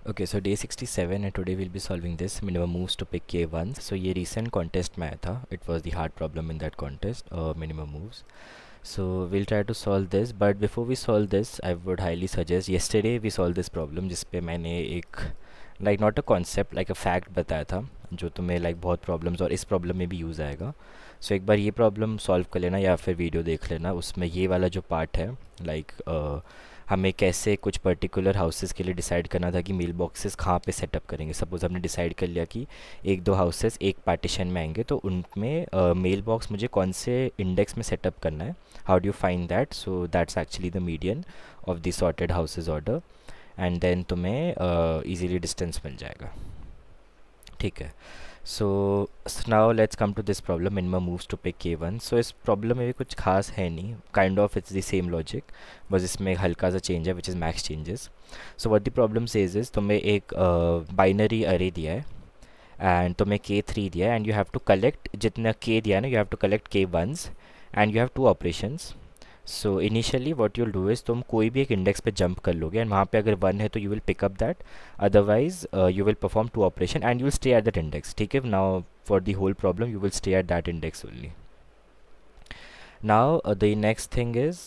Okay, so day 67 and today we'll be solving this minimum moves to pick K1s. So ये recent contest में आया था. It was the hard problem in that contest, minimum moves. So we'll try to solve this, but before we solve this, I would highly suggest yesterday we solved this problem जिस पे मैंने एक like not a concept like a fact बताया था जो तुम्हें like बहुत problems और इस problem में भी use आएगा. So एक बार ये problem solve कर लेना या फिर वीडियो देख लेना, उसमें ये वाला जो पार्ट है like हमें कैसे कुछ पर्टिकुलर हाउसेस के लिए डिसाइड करना था कि मेल बॉक्सेस कहाँ पे सेटअप करेंगे. सपोज़ हमने डिसाइड कर लिया कि एक दो हाउसेस एक पार्टीशन में आएंगे, तो उनमें मेल बॉक्स मुझे कौन से इंडेक्स में सेटअप करना है. How do you find that? So that's actually the median of the sorted houses order, and then तुम्हें ईजीली डिस्टेंस मिल जाएगा. ठीक है. So now let's come to this problem minimum moves to pick K1. So इस problem में भी कुछ खास है नहीं, kind of it's the same logic, बस इसमें हल्का सा चेंज है which is max changes. So what the problem says is तुम्हें एक बाइनरी अरे दिया है एंड तुम्हें K3 दिया है, and you have to collect जितना K दिया है ना, you have to collect K1s and you have two operations. So initially what you'll do is तुम कोई भी एक इंडेक्स पे जंप कर लोगे एंड वहाँ पे अगर वन है तो you will pick up that, otherwise you will perform two operation and you will stay at that index. ठीक है. Now for the whole problem you will stay at that index only. Now the next thing is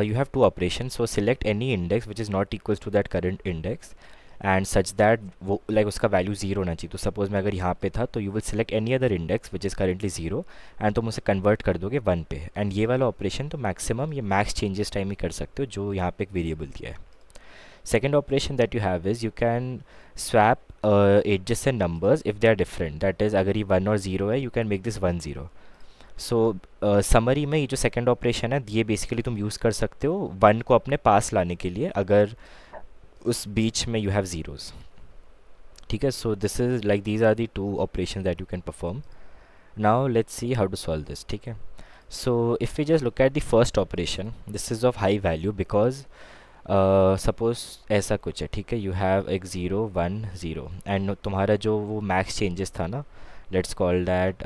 you have two operations. So select any index which is not equals to that current index and such that वो like उसका value zero होना चाहिए. तो suppose मैं अगर यहाँ पे था तो you will select any other index which is currently zero and तुम उसे कन्वर्ट कर दोगे वन पे. एंड ये वाला ऑपरेशन तो मैक्सिमम ये मैक्स चेंजेस टाइम ही कर सकते हो जो यहाँ पे एक वेरिएबल दिया है. Second operation that you have is you can swap adjacent numbers if they are different. That is अगर ये वन और ज़ीरो है you can make this one zero. So summary में ये जो सेकंड ऑपरेशन है ये बेसिकली तुम यूज़ कर सकते हो वन को अपने पास लाने के लिए अगर उस बीच में यू हैव ज़ीरोज़. ठीक है. So this is like these are the two operation that you can perform. Now let's see how to solve this. ठीक है. So if we just look at the first operation this is of high value because suppose ऐसा कुछ है. ठीक है. You have एक zero one zero and तुम्हारा जो वो मैक्स चेंजेस था ना, let's call that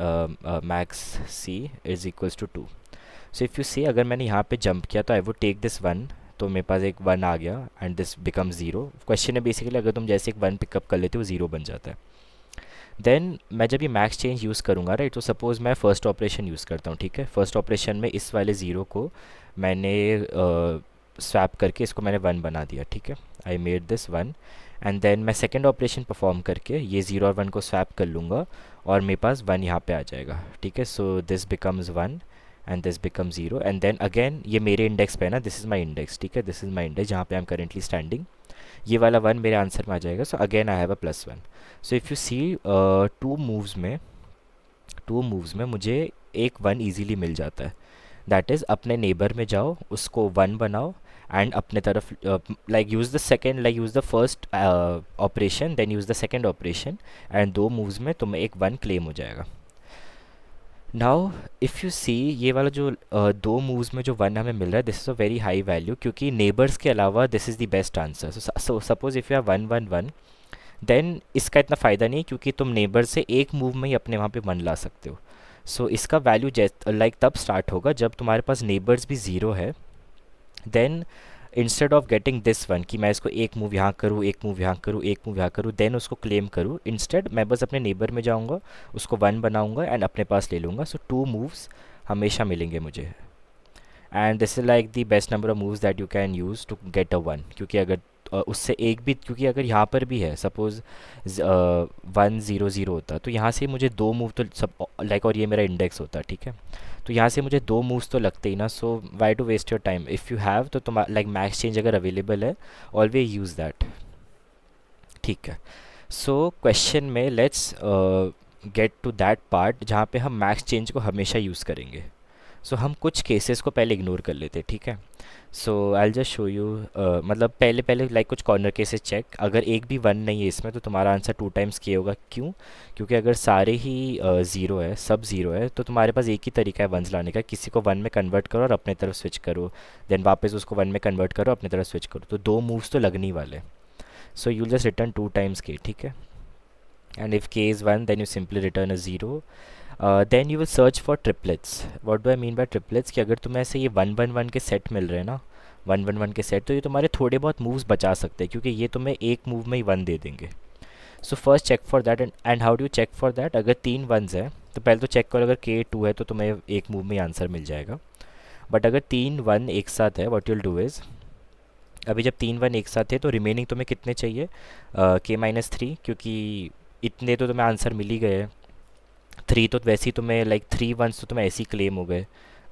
max C is equals to to. So if you see अगर मैंने यहाँ पे जंप किया तो I would take this one, तो मेरे पास एक वन आ गया and this become zero. Question है बेसिकली अगर तुम जैसे एक वन पिकअप कर लेते हो ज़ीरो बन जाता है. देन मैं जब ये मैक्स चेंज यूज़ करूँगा राइट, तो सपोज़ मैं फर्स्ट ऑपरेशन यूज़ करता हूँ. ठीक है. फर्स्ट ऑपरेशन में इस वाले ज़ीरो को मैंने स्वैप करके इसको मैंने वन बना दिया. ठीक है. I made this one and then मैं सेकेंड ऑपरेशन परफॉर्म करके ये ज़ीरो और वन को स्वैप कर लूँगा और मेरे पास वन यहाँ पे आ जाएगा. ठीक है. So this becomes one and this become zero and then again ये मेरे इंडेक्स पे है ना, दिस इज़ माई इंडेक्स. ठीक है. दिस इज़ माई इंडेक्स जहाँ पे आई एम करेंटली स्टैंडिंग. ये वाला वन मेरे आंसर में आ जाएगा. So again I have a plus one. So if you see two moves में मुझे एक वन ईजीली मिल जाता है. दैट इज़ अपने नेबर में जाओ उसको वन बनाओ एंड अपने तरफ like use the second like use the first operation then use the second operation and दो मूव्स में तुम्हें एक वन क्लेम हो जाएगा. नाउ इफ़ यू सी ये वाला जो दो मूव्स में जो वन हमें मिल रहा है this is a very high value क्योंकि नेबर्स के अलावा this is the best answer. So suppose if you have one one one then इसका इतना फ़ायदा नहीं क्योंकि तुम नेबर से एक मूव में ही अपने वहाँ पे वन ला सकते हो. सो इसका वैल्यू लाइक तब स्टार्ट होगा जब तुम्हारे पास नेबर्स भी ज़ीरो है. Then instead of getting this one कि मैं इसको एक मूव यहाँ करूँ एक मूव यहाँ करूँ एक मूव यहाँ करूँ देन उसको क्लेम करूँ, इंस्टेड मैं बस अपने नेबर में जाऊँगा उसको वन बनाऊँगा एंड अपने पास ले लूँगा. सो टू मूव्स हमेशा मिलेंगे मुझे and this is like the best number of moves that you can use to get a one. क्योंकि अगर उससे एक भी क्योंकि अगर यहाँ पर भी है सपोज़ वन ज़ीरो ज़ीरो होता तो यहाँ से मुझे दो मूव तो सब लाइक और ये मेरा इंडेक्स होता. ठीक है. तो यहाँ से मुझे दो मूव्स तो लगते ही ना. So why to waste your time if you have तो तुम लाइक मैक्स चेंज अगर अवेलेबल है ऑलवेज यूज़ दैट. ठीक है. सो क्वेश्चन में let's get to that part जहाँ पे हम मैक्स चेंज को हमेशा यूज़ करेंगे. सो हम कुछ केसेस को पहले इग्नोर कर लेते हैं. ठीक है. सो आई जस्ट शो यू मतलब पहले पहले लाइक कुछ कॉर्नर केसेस चेक. अगर एक भी वन नहीं है इसमें तो तुम्हारा आंसर टू टाइम्स के होगा. क्यों? क्योंकि अगर सारे ही ज़ीरो है सब ज़ीरो है तो तुम्हारे पास एक ही तरीका है वंस लाने का, किसी को वन में कन्वर्ट करो और अपने तरफ स्विच करो देन वापस उसको वन में कन्वर्ट करो अपने तरफ स्विच करो. तो दो मूव्स तो लगने ही वाले. So you just return two times K. ठीक है. And if K is one then you simply return a zero. Then you will search for triplets. What do I mean by triplets कि अगर तुम्हें ऐसे ये वन वन वन के set मिल रहे हैं ना 1 1 1 के सेट, तो ये तुम्हारे थोड़े बहुत मूव्स बचा सकते हैं क्योंकि ये तुम्हें एक मूव में ही 1 दे देंगे। So first check for that, and how do you check for that? अगर 3 1s है तो पहले तो चेक करो, अगर K 2 है तो तुम्हें एक मूव में ही आंसर मिल जाएगा। बट अगर 3 1 एक साथ है, व्हाट यूल डू इज़, अभी जब 3 1 एक साथ है तो रिमेनिंग तुम्हें कितने चाहिए? K-3, क्योंकि इतने तो तुम्हें आंसर मिल ही गए। 3 तो वैसे ही तुम्हें लाइक 3 1s तो तुम्हें ऐसे ही क्लेम हो गए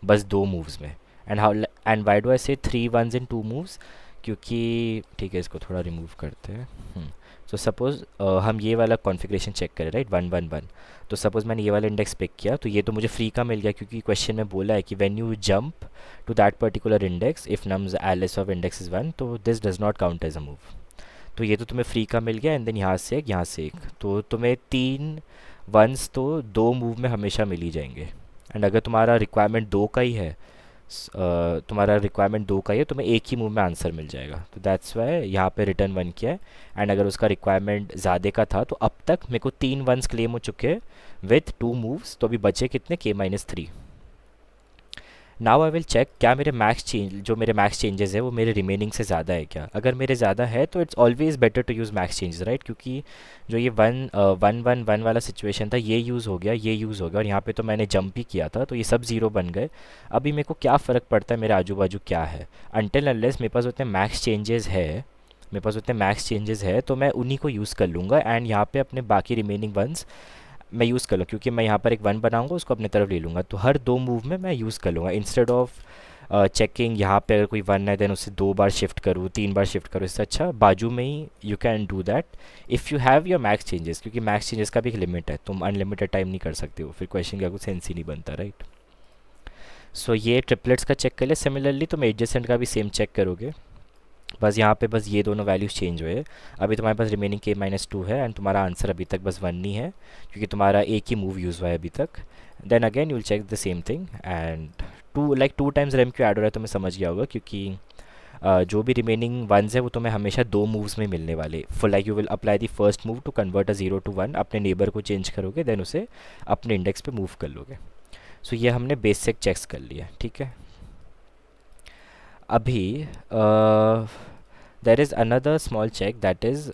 बस 2 मूव्स में। And how, and why do I से 3 1s इन 2 मूव्स? क्योंकि ठीक है, इसको थोड़ा रिमूव करते हैं। तो सपोज़ हम ये वाला कॉन्फ़िगरेशन चेक करें, राइट, 1 1 1। तो सपोज़ मैंने ये वाला इंडेक्स पिक किया तो ये तो मुझे फ्री का मिल गया क्योंकि क्वेश्चन में बोला है कि when you jump to that particular index if nums एलिस ऑफ इंडेक्स इज़ 1 तो this does not count as a move. तो ये तो तुम्हें फ्री का मिल गया, एंड देन यहाँ से एक, यहाँ से एक, तो तुम्हें 3 1s तो 2 मूव में हमेशा मिल ही जाएंगे। एंड अगर तुम्हारा रिक्वायरमेंट 2 का ही है, तुम्हारा रिक्वायरमेंट 2 का ही है, तुम्हें एक ही मूव में आंसर मिल जाएगा। तो दैट्स वाई यहाँ पे रिटर्न 1 किया है। एंड अगर उसका रिक्वायरमेंट ज़्यादा का था तो अब तक मेरे को 3 1s क्लेम हो चुके हैं विथ 2 मूव्स, तो अभी बचे कितने? K-3। Now I will check क्या मेरे मैक्स चेंज, जो मेरे मैक्स चेंजेस है वो मेरे रिमेनिंग से ज़्यादा है क्या। अगर मेरे ज़्यादा है तो it's always better to use max changes, right, क्योंकि जो ये 1 1 1 वाला सिचुएशन था ये यूज़ हो गया, ये यूज़ हो गया, और यहाँ पे तो मैंने जंप ही किया था तो ये सब ज़ीरो बन गए। अभी मेरे को क्या फ़र्क पड़ता है मेरे आजू बाजू क्या है? अनटिल अनलेस मेरे पास उतने मैक्स चेंजेस है, मेरे पास उतने मैक्स चेंजेस है तो मैं उन्हीं को यूज़ कर लूँगा। एंड यहाँ पे अपने बाकी रिमेनिंग वंस मैं यूज़ कर लूँ, क्योंकि मैं यहाँ पर एक 1 बनाऊंगा उसको अपने तरफ ले लूँगा, तो हर 2 मूव में मैं यूज़ कर लूँगा। इंस्टेड ऑफ चेकिंग यहाँ पे अगर कोई 1 है देन उसे 2 बार शिफ्ट करूँ, 3 बार शिफ्ट करूँ, इससे अच्छा बाजू में ही you can do that if you have your max changes, क्योंकि मैक्स चेंजेस का भी एक लिमिट है, तुम अनलिमिटेड टाइम नहीं कर सकते हो, फिर क्वेश्चन का कुछ सेंस ही नहीं बनता, राइट। सो ये ट्रिपलेट्स का चेक कर ले। सिमिलरली तुम एडजेसेंट का भी सेम चेक करोगे, बस यहाँ पे बस ये दोनों वैल्यूज़ चेंज हुए। अभी तुम्हारे पास रिमेनिंग K-2 है एंड तुम्हारा आंसर अभी तक बस 1 ही है क्योंकि तुम्हारा एक ही मूव यूज़ हुआ है अभी तक। Then again you will check the same thing and 2 times रेम क्यों ऐड हो रहा है तुम्हें समझ गया होगा, क्योंकि जो भी रिमेनिंग वंस है वो तुम्हें हमेशा 2 मूव्स में मिलने वाले। For like you will apply the first move to convert a 0 to 1, अपने नेबर को चेंज करोगे देन उसे अपने इंडेक्स पे मूव कर लोगे। सो ये हमने बेसिक चेक्स कर लिया, ठीक है। अभी there is another small check that is,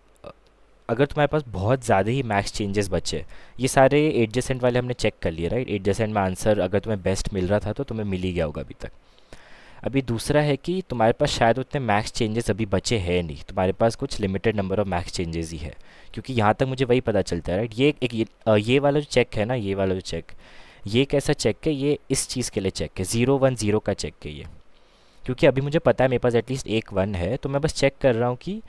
अगर तुम्हारे पास बहुत ज़्यादा ही मैक्स चेंजेस बचे, ये सारे एडजेसेंट वाले हमने चेक कर लिए, राइट। एडजेसेंट में आंसर अगर तुम्हें बेस्ट मिल रहा था तो तुम्हें मिल ही गया होगा अभी तक। अभी दूसरा है कि तुम्हारे पास शायद उतने मैक्स चेंजेस अभी बचे हैं नहीं, तुम्हारे पास कुछ limited number of max changes ही है, क्योंकि यहाँ तक मुझे वही पता चलता है, राइट। ये वाला जो चेक है ना, ये वाला जो चेक, ये कैसा चेक है? ये इस चीज़ के लिए चेक है, 0 1 0 का चेक है ये। क्योंकि अभी मुझे पता है मेरे पास एटलीस्ट एक 1 है, तो मैं बस चेक कर रहा हूँ कि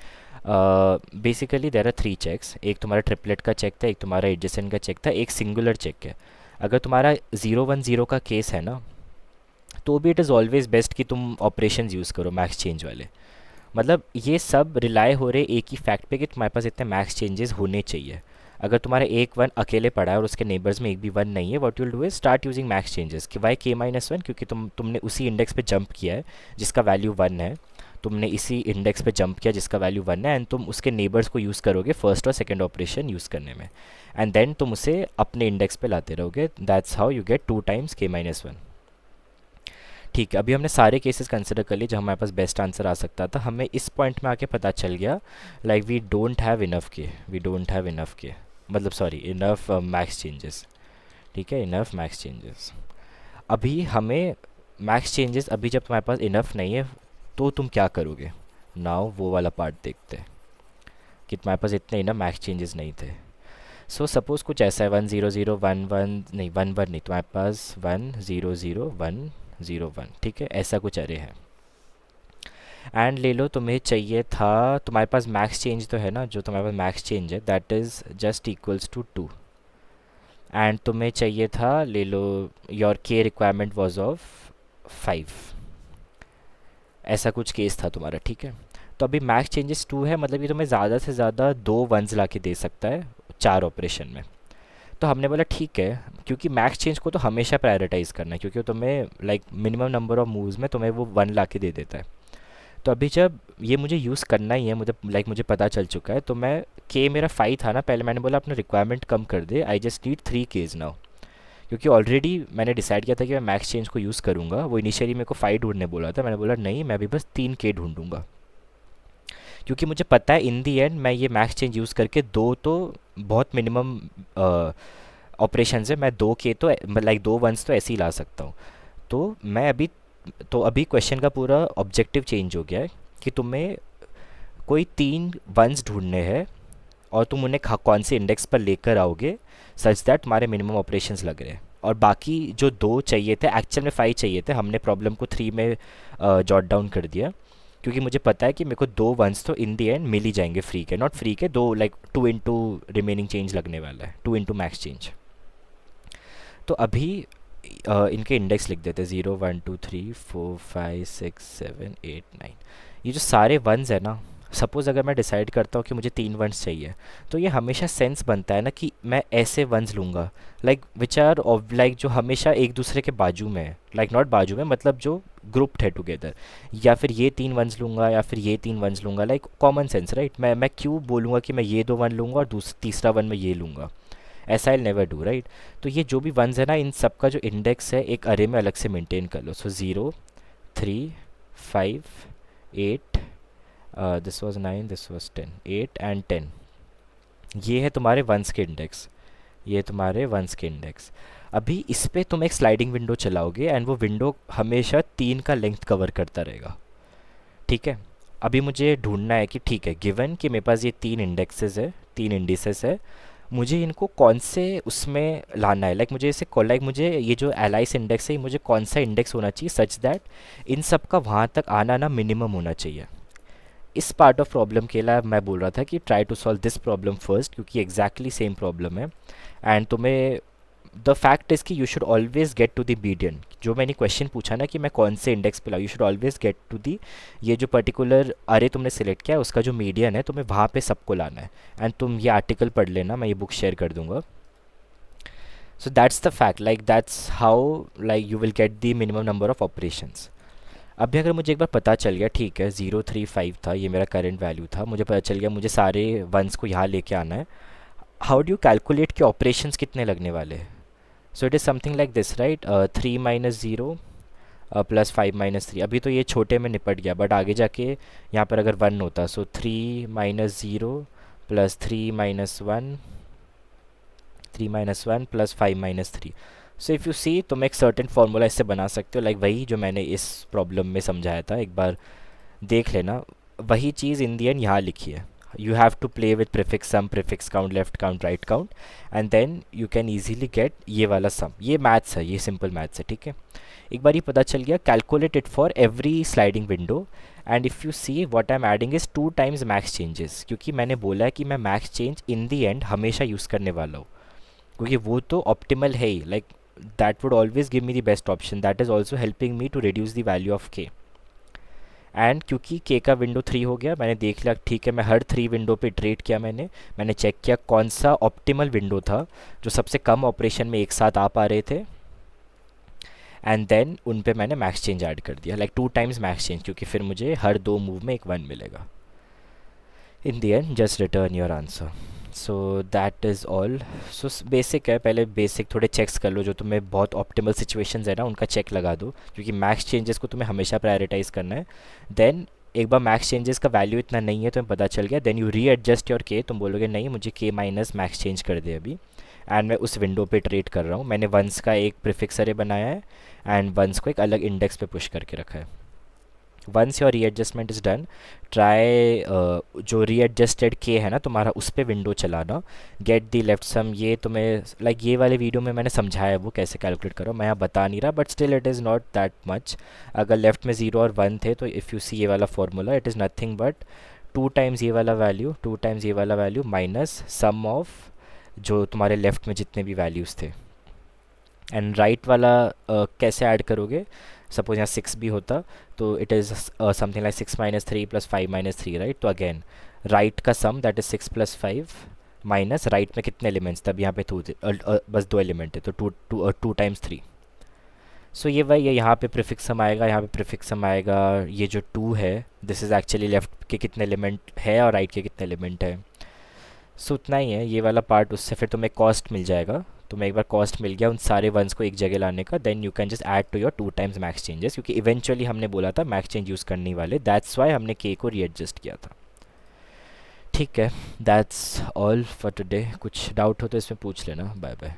बेसिकली देर आर 3 चेक्स। एक तुम्हारा ट्रिपलेट का चेक था, एक तुम्हारा एडजेसेंट का चेक था, एक सिंगुलर चेक है। अगर तुम्हारा 0 1 0 का केस है ना, तो भी इट इज़ ऑलवेज़ बेस्ट कि तुम ऑपरेशन यूज़ करो मैक्स चेंज वाले। मतलब ये सब रिलाई हो रहे एक ही फैक्ट पे कि तुम्हारे पास इतने मैक्स चेंजेस होने चाहिए। अगर तुम्हारा एक 1 अकेले पड़ा है और उसके नेबर्स में एक भी 1 नहीं है, what you'll do is start using max changes. कि वाई K-1, क्योंकि तुमने उसी इंडेक्स पे जंप किया है जिसका वैल्यू 1 है, तुमने इसी इंडेक्स पे जंप किया जिसका वैल्यू 1 है, एंड तुम उसके नेबर्स को यूज़ करोगे फर्स्ट और सेकंड ऑपरेशन यूज़ करने में, एंड देन तुम उसे अपने इंडेक्स पे लाते रहोगे। That's how you get 2 times K-1। ठीक है, अभी हमने सारे केसेस कंसिडर कर लिए जहाँ हमारे पास बेस्ट आंसर आ सकता था। हमें इस पॉइंट में आके पता चल गया like we don't have enough K, मतलब सॉरी इनफ मैक्स चेंजेस, ठीक है, इनफ मैक्स चेंजेस। अभी हमें मैक्स चेंजेस, अभी जब तुम्हारे पास इनफ नहीं है तो तुम क्या करोगे? नाउ वो वाला पार्ट देखते हैं कि तुम्हारे पास इतने इनफ मैक्स चेंजेस नहीं थे। सो सपोज़ कुछ ऐसा है 1 0 0 1 1 नहीं 1 1 नहीं, तुम्हारे पास 1 0 0 1 0 1, ठीक है, ऐसा कुछ अरे है। एंड ले लो तुम्हें चाहिए था, तुम्हारे पास मैक्स चेंज तो है ना, जो तुम्हारे पास मैक्स चेंज है that is just equals to 2, and तुम्हें चाहिए था, ले लो your K requirement was of 5, ऐसा कुछ केस था तुम्हारा, ठीक है। तो अभी मैक्स चेंजेस 2 है, मतलब ये तुम्हें ज़्यादा से ज़्यादा 2 1s ला के दे सकता है 4 ऑपरेशन में। तो हमने बोला ठीक है, क्योंकि मैक्स चेंज को तो हमेशा प्रायोरिटाइज़ करना है, क्योंकि तुम्हें like minimum number of moves में तुम्हें वो 1 ला के दे देता है। तो अभी जब ये मुझे यूज़ करना ही है, मुझे पता चल चुका है, तो मैं K मेरा 5 था ना, पहले मैंने बोला अपना रिक्वायरमेंट कम कर दे, I just need 3 Ks now, क्योंकि ऑलरेडी मैंने डिसाइड किया था कि मैं मैक्स चेंज को यूज़ करूँगा। वो इनिशियली मेरे को 5 ढूंढने बोला था, मैंने बोला नहीं, मैं अभी बस 3K ढूंढूंगा, क्योंकि मुझे पता है इन दी एंड मैं ये मैक्स चेंज यूज़ करके दो तो बहुत मिनिमम ऑपरेशन है, मैं 2K तो लाइक 2 वंस तो ऐसे ही ला सकता हूँ। तो मैं अभी तो अभी क्वेश्चन का पूरा ऑब्जेक्टिव चेंज हो गया है कि तुम्हें कोई 3 वंस ढूंढने हैं और तुम उन्हें कौन से इंडेक्स पर लेकर आओगे सच दैट तुम्हारे मिनिमम ऑपरेशंस लग रहे हैं। और बाकी जो 2 चाहिए थे, एक्चुअल में 5 चाहिए थे, हमने प्रॉब्लम को 3 में जॉट डाउन कर दिया, क्योंकि मुझे पता है कि मेरे को 2 वंस तो इन दी एंड मिल ही जाएंगे फ्री के, नॉट फ्री के, दो लाइक 2 इंटू रिमेनिंग चेंज लगने वाला है, 2 इंटू मैक्स चेंज। तो अभी इनके इंडेक्स लिख देते, 0 1 2 3 4 5 6 7 8 9। ये जो सारे वंस है ना, सपोज़ अगर मैं डिसाइड करता हूँ कि मुझे 3 वंस चाहिए, तो ये हमेशा सेंस बनता है ना कि मैं ऐसे वंस लूँगा like which are of like जो हमेशा एक दूसरे के बाजू में है, लाइक नॉट बाजू में मतलब जो ग्रुप्ड है टुगेदर। या फिर ये 3 वंस लूँगा या फिर ये 3 वंस लूँगा, लाइक कॉमन सेंस राइट। मैं क्यों बोलूँगा कि मैं ये 2 वन लूँगा और तीसरा वन मैं ये लूँगा, ऐसा आई नेवर डू राइट। तो ये जो भी वंस है ना, इन सब का जो इंडेक्स है एक अरे में अलग से मेंटेन कर लो। सो 0 3 5 8, this was 9, this was 10, 8 and 10, ये है तुम्हारे वंस के इंडेक्स, ये तुम्हारे वंस के इंडेक्स। अभी इस पे तुम एक स्लाइडिंग विंडो चलाओगे एंड वो विंडो हमेशा 3 का लेंथ कवर करता रहेगा, ठीक है। अभी मुझे ढूंढना है कि ठीक है, गिवन कि मेरे पास ये 3 इंडेक्सेस है, 3 इंडिसेस है, मुझे इनको कौन से उसमें लाना है, लाइक मुझे इसे लाइक मुझे ये जो एलाइस इंडेक्स है, ये मुझे कौन सा इंडेक्स होना चाहिए सच दैट इन सब का वहाँ तक आना ना मिनिमम होना चाहिए। इस पार्ट ऑफ प्रॉब्लम के लिए मैं बोल रहा था कि try to solve this problem first, क्योंकि एग्जैक्टली सेम प्रॉब्लम है। एंड तुम्हें द फैक्ट इज़ कि you should always get to the median. जो मैंने क्वेश्चन पूछा ना कि मैं कौन से इंडेक्स पे लाऊँ, you should always get to the, ये जो पर्टिकुलर अरे तुमने सेलेक्ट किया है उसका जो मीडियन है तुम्हें वहाँ पे सबको लाना है। एंड तुम ये आर्टिकल पढ़ लेना, मैं ये बुक शेयर कर दूंगा। So that's the fact, like that's how like you will get the minimum number of operations. अभी अगर मुझे एक बार पता चल गया ठीक है 0 3 5 था, ये मेरा करंट वैल्यू था, मुझे पता चल गया मुझे सारे वंस को यहाँ लेके आना है, हाउ डू यू कैलकुलेट कि ऑपरेशंस कितने लगने वाले हैं। So it is something like this right, 3 - 0 +5 - 3। अभी तो ये छोटे में निपट गया, बट आगे जाके यहाँ पर अगर 1 होता, सो 3 - 0 +3 - 1, 3 - 1 +5 - 3। सो इफ़ यू सी तुम एक सर्टेन फार्मूला इससे बना सकते हो, लाइक वही जो मैंने इस प्रॉब्लम में समझाया था, एक बार देख लेना, वही चीज़ इन दी एंड यहाँ लिखी है। You have to play with prefix sum, prefix count, left count, right count, and then you can easily get ये वाला sum। ये मैथ्स है, ये सिंपल मैथ्स है, ठीक है। एक बार ये पता चल गया, calculate it for every sliding window, and if you see what I am adding is 2 times max changes, क्योंकि मैंने बोला है कि मैं max change in the end हमेशा यूज़ करने वाला हूँ, क्योंकि वो तो ऑप्टिमल है ही, like that would always give me the best option, that is also helping me to reduce the value of K. And क्योंकि के का विंडो 3 हो गया, मैंने देख लिया ठीक है, मैं हर 3 विंडो पे इटरेट किया, मैंने चेक किया कौन सा ऑप्टिमल विंडो था जो सबसे कम ऑपरेशन में एक साथ आ पा रहे थे, एंड देन उन पे मैंने मैक्स चेंज ऐड कर दिया, लाइक 2 टाइम्स मैक्स चेंज, क्योंकि फिर मुझे हर 2 मूव में एक 1 मिलेगा। In the end just return your answer. So that is all. So basic है, पहले बेसिक थोड़े चेक्स कर लो, जो तुम्हें बहुत ऑप्टिमल सिचुएशंस है ना उनका चेक लगा दो, क्योंकि मैक्स चेंजेस को तुम्हें हमेशा प्रायोरिटाइज करना है। देन एक बार मैक्स चेंजेस का वैल्यू इतना नहीं है तुम्हें पता चल गया, देन यू री एडजस्ट योर के, तुम बोलोगे नहीं मुझे के माइनस मैक्स चेंज कर दे अभी, एंड मैं उस विंडो पे ट्रेड कर रहा हूँ। मैंने वंस का एक प्रीफिक्स अरे बनाया है एंड वंस को एक अलग इंडेक्स पे पुश करके रखा है। Once your readjustment is done, try जो रीएडजस्टेड के है ना तुम्हारा उस पर विंडो चलाना, गेट दी लेफ्ट सम। ये तुम्हें लाइक ये वाले वीडियो में मैंने समझाया है वो कैसे कैलकुलेट करो, मैं यहाँ बता नहीं रहा, but still it is not that much. अगर लेफ्ट में 0 और 1 थे तो इफ़ यू सी ये वाला formula, it is nothing but 2 times ये वाला वैल्यू, 2 टाइम्स ये वाला वैल्यू माइनस सम ऑफ जो तुम्हारे लेफ्ट में जितने भी वैल्यूज़ थे। एंड राइट वाला कैसे ऐड करोगे, सपोज यहाँ 6 भी होता तो it is something like 6 - 3 +5 - 3 right. तो अगेन राइट का सम दैट इज़ 6 + 5 माइनस राइट में कितने एलिमेंट्स, तब यहाँ पे बस 2 एलिमेंट है, तो 2 टाइम्स 3। सो ये वही है, यहाँ पे प्रीफिक्स सम आएगा, यहाँ पे प्रीफिक्स सम आएगा। ये जो 2 है दिस इज़ एक्चुअली लेफ्ट के कितने एलिमेंट है और राइट के कितने एलिमेंट है। सो उतना ही है ये वाला पार्ट, उससे फिर तुम्हें कॉस्ट मिल जाएगा। तुम्हें एक बार कॉस्ट मिल गया उन सारे वंस को एक जगह लाने का, then you can just add to your 2 times max changes, क्योंकि इवेंचुअली हमने बोला था मैक्स चेंज यूज़ करने वाले, दैट्स वाई हमने के को रीएडजस्ट किया था। ठीक है, दैट्स ऑल फॉर टुडे। कुछ डाउट हो तो इसमें पूछ लेना। Bye bye.